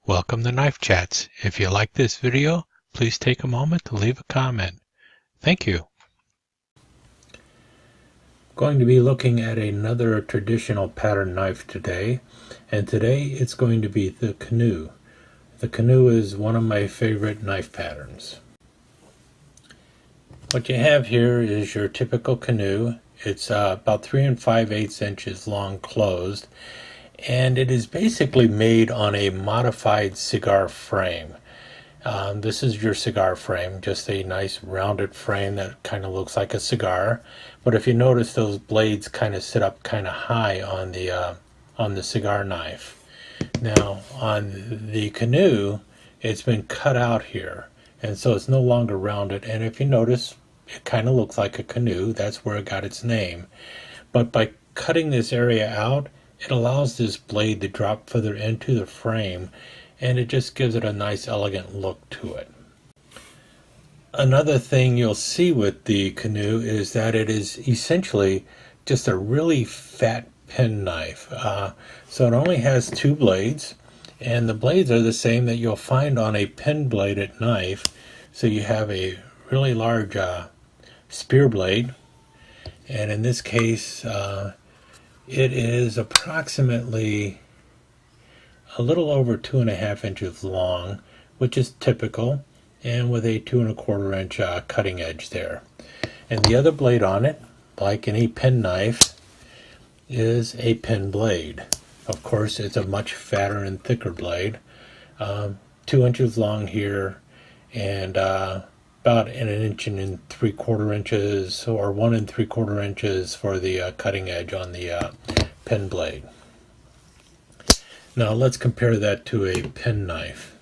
Welcome to Knife Chats. If you like this video, please take a moment to leave a comment. Thank you. Going to be looking at another traditional pattern knife today, and today it's going to be the Canoe. The Canoe is one of my favorite knife patterns. What you have here is your typical Canoe. It's about 3 5/8 inches long closed, and it is basically made on a modified cigar frame. This is your cigar frame, just a nice rounded frame that kind of looks like a cigar. But if you notice, those blades kind of sit up kind of high on the cigar knife. Now on the Canoe, it's been cut out here, and so it's no longer rounded. And if you notice, it kind of looks like a canoe. That's where it got its name. But by cutting this area out, it allows this blade to drop further into the frame, and it just gives it a nice elegant look to it. Another thing you'll see with the Canoe is that it is essentially just a really fat pen knife. So it only has 2 blades, and the blades are the same that you'll find on a pen bladed knife. So you have a really large spear blade, and in this case it is approximately a little over 2.5 inches long, which is typical, and with a 2 1/4 inch cutting edge there. And the other blade on it, like any pen knife, is a pen blade. Of course, it's a much fatter and thicker blade, 2 inches long here, and about 1 3/4 inches or 1 3/4 inches for the cutting edge on the pen blade. Now let's compare that to a pen knife.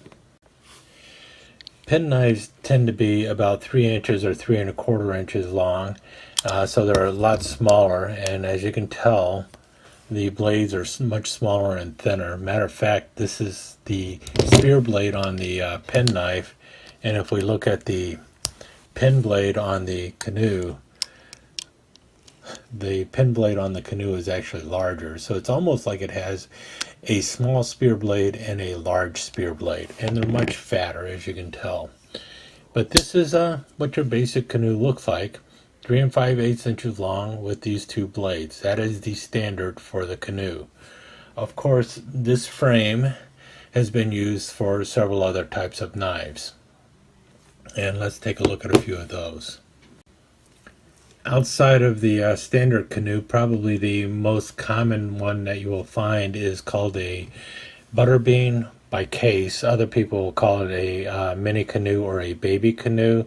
Pen knives tend to be about 3 inches or 3 1/4 inches long, so they're a lot smaller, and as you can tell, the blades are much smaller and thinner. Matter of fact, this is the spear blade on the pen knife, and if we look at the pen blade on the Canoe, the pen blade on the Canoe is actually larger. So it's almost like it has a small spear blade and a large spear blade, and they're much fatter, as you can tell. But this is what your basic Canoe looks like, 3 5/8 inches long with these 2 blades. That is the standard for the Canoe. Of course, this frame has been used for several other types of knives, and let's take a look at a few of those. Outside of the standard Canoe, probably the most common one that you will find is called a butterbean by Case. Other people will call it a mini Canoe or a baby Canoe.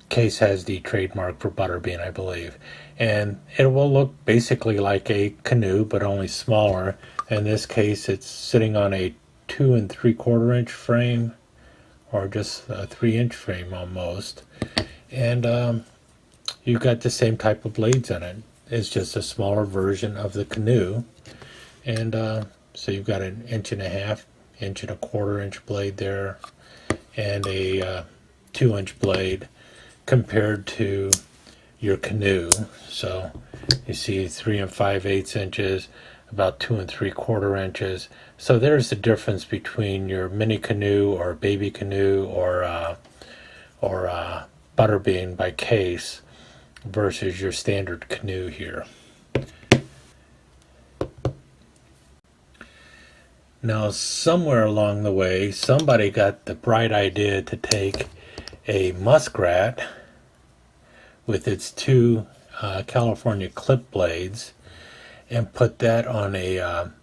Case has the trademark for butterbean, I believe. And it will look basically like a Canoe, but only smaller. In this case, it's sitting on a 2 3/4 inch frame, or just a 3-inch frame almost. And you've got the same type of blades in it. It's just a smaller version of the Canoe. And so you've got 1.5 inch, 1 1/4 inch blade there, and a 2-inch blade compared to your Canoe. So you see 3 5/8 inches, about 2 3/4 inches. So there's the difference between your mini Canoe or baby Canoe or butterbean by Case versus your standard Canoe here. Now, somewhere along the way, somebody got the bright idea to take a muskrat with its 2 California clip blades and put that on a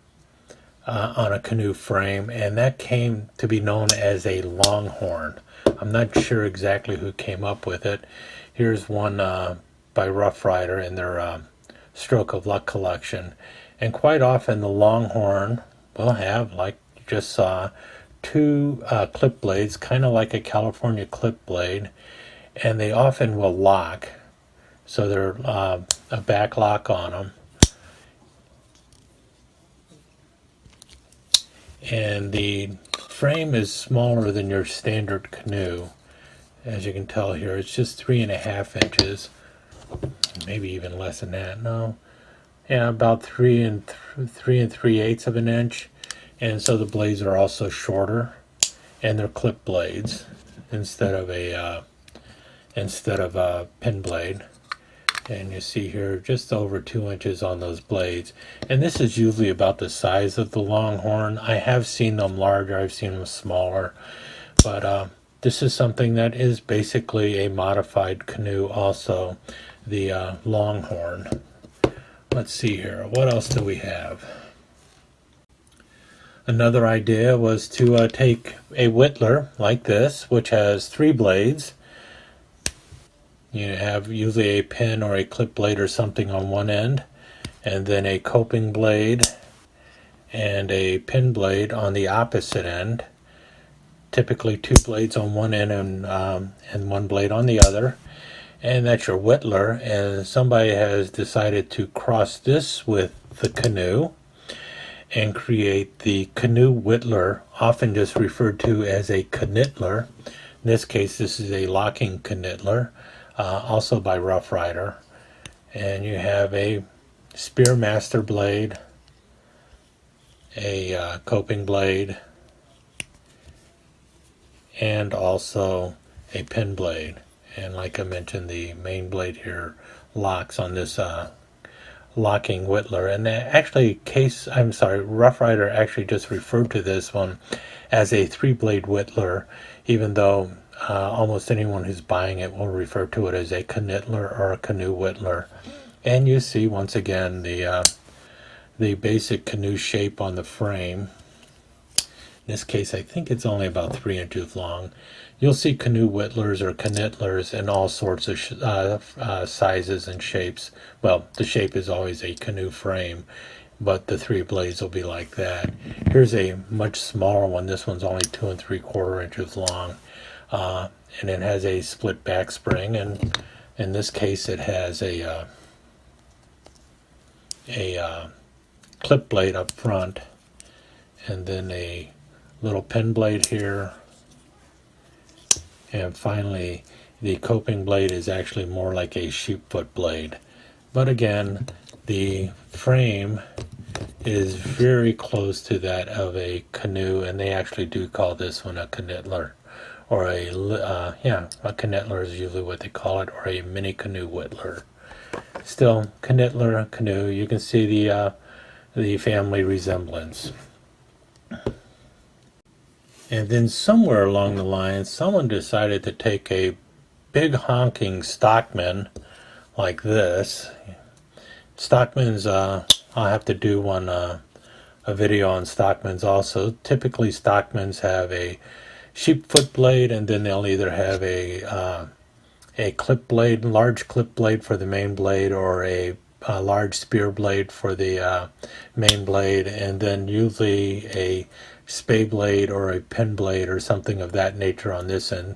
Canoe frame, and that came to be known as a Longhorn. I'm not sure exactly who came up with it. Here's one by Rough Rider in their Stroke of Luck collection. And quite often the Longhorn will have, like you just saw, 2 clip blades, kind of like a California clip blade, and they often will lock. So they're a back lock on them. And the frame is smaller than your standard Canoe. As you can tell here, it's just 3.5 inches, maybe even less than that. No, yeah, about 3 3/8 of an inch. and so the blades are also shorter, and they're clip blades instead of a pin blade. And you see here just over 2 inches on those blades, and this is usually about the size of the Longhorn. I have seen them larger, I've seen them smaller, but this is something that is basically a modified canoe also, the Longhorn. Let's see here, what else do we have? Another idea was to take a whittler like this, which has 3 blades. You have usually a pin or a clip blade or something on one end, and then a coping blade and a pin blade on the opposite end. Typically 2 blades on one end and 1 blade on the other. And that's your whittler. And somebody has decided to cross this with the canoe and create the canoe whittler, often just referred to as a knittler. In this case, this is a locking knittler. Also by Rough Rider. And you have a Spearmaster blade, a coping blade, and also a pin blade. And like I mentioned, the main blade here locks on this locking whittler. And actually, Rough Rider actually just referred to this one as a 3-blade whittler, even though almost anyone who's buying it will refer to it as a knittler or a canoe whittler. And you see once again the basic canoe shape on the frame. In this case, I think it's only about 3 inches long. You'll see canoe whittlers or knittlers in all sorts of sizes and shapes. Well, the shape is always a canoe frame, but the 3 blades will be like that. Here's a much smaller one. This one's only 2 3/4 inches long. And it has a split back spring, and in this case it has a clip blade up front, and then a little pin blade here, and finally the coping blade is actually more like a sheepfoot blade. But again, the frame is very close to that of a canoe, and they actually do call this one a knittler. Or a knittler is usually what they call it, or a mini canoe whittler. Still, knittler, canoe, you can see the family resemblance. And then somewhere along the line, someone decided to take a big honking stockman like this. Stockmans, I'll have to do a video on stockmans also. Typically, stockmans have a sheepfoot blade, and then they'll either have a clip blade, large clip blade for the main blade, or a large spear blade for the main blade, and then usually a spay blade or a pin blade or something of that nature on this end.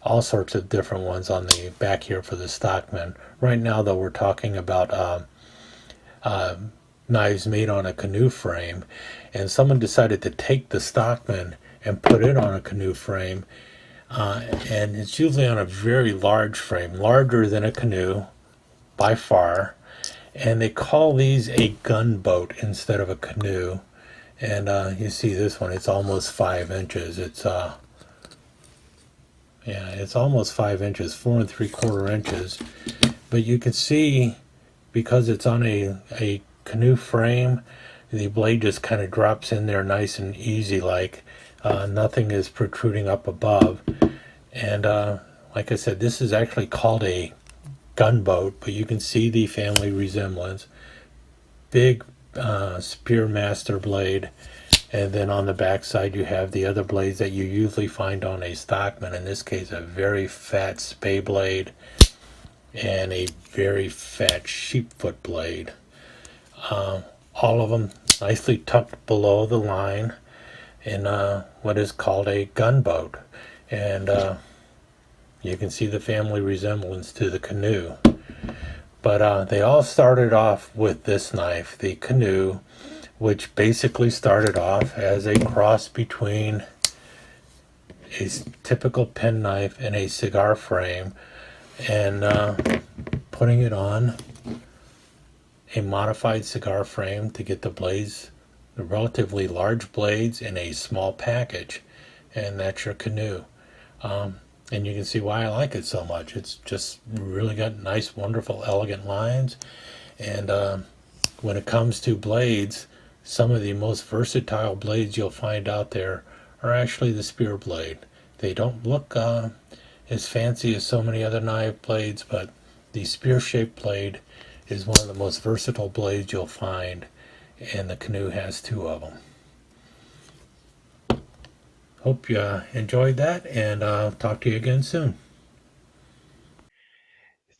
All sorts of different ones on the back here for the stockman. Right now, though, we're talking about knives made on a canoe frame, and someone decided to take the stockman and put it on a canoe frame, and it's usually on a very large frame, larger than a canoe by far, and they call these a gunboat instead of a canoe. And you see this one, it's almost 5 inches. It's almost 5 inches, 4 3/4 inches. But you can see, because it's on a canoe frame, the blade just kind of drops in there nice and easy like. Nothing is protruding up above. And like I said, this is actually called a gunboat, but you can see the family resemblance. Big Spearmaster blade, and then on the back side you have the other blades that you usually find on a stockman. In this case, a very fat spay blade and a very fat sheepfoot blade. All of them nicely tucked below the line in what is called a gunboat. And you can see the family resemblance to the canoe. But they all started off with this knife, the Canoe, which basically started off as a cross between a typical penknife and a cigar frame, and putting it on a modified cigar frame to get the blades relatively large blades in a small package, and that's your Canoe. And you can see why I like it so much. It's just really got nice, wonderful, elegant lines. And when it comes to blades, some of the most versatile blades you'll find out there are actually the spear blade. They don't look as fancy as so many other knife blades, but the spear-shaped blade is one of the most versatile blades you'll find, and the Canoe has two of them. Hope you enjoyed that, and I'll talk to you again soon.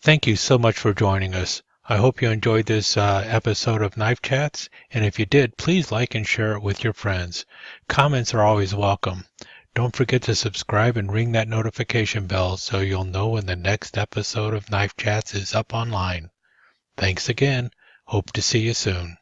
Thank you so much for joining us. I hope you enjoyed this episode of Knife Chats, and if you did, please like and share it with your friends. Comments are always welcome. Don't forget to subscribe and ring that notification bell so you'll know when the next episode of Knife Chats is up online. Thanks again. Hope to see you soon.